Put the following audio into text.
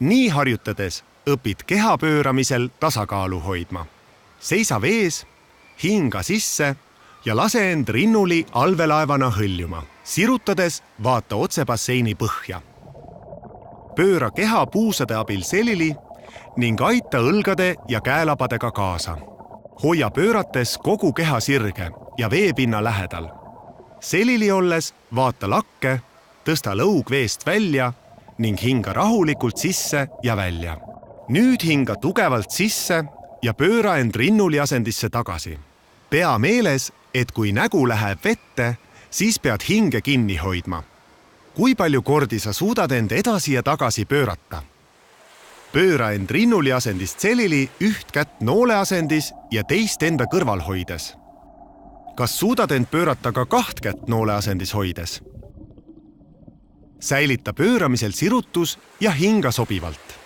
Nii harjutades õpid keha pööramisel tasakaalu hoidma. Seisa vees, hinga sisse ja lase end rinnuli allveelaevana hõljuma. Sirutades vaata otse basseini põhja. Pööra keha puusade abil selili ning aita õlgade ja käelabadega kaasa. Hoia pöörates kogu keha sirge ja veepinna lähedal. Selili olles vaata lakke, tõsta lõug veest välja ning hinga rahulikult sisse ja välja. Nüüd hinga tugevalt sisse ja pööra end rinnuli asendisse tagasi. Pea meeles, et kui nägu läheb vette, siis pead hinge kinni hoidma. Kui palju kordi sa suudad end edasi ja tagasi pöörata? Pööra end rinnuli asendist selili üht kätt noole asendis ja teist enda kõrval hoides. Kas suudad end pöörata ka kaht kätt noole asendis hoides? Säilita pööramisel sirutus ja hinga sobivalt.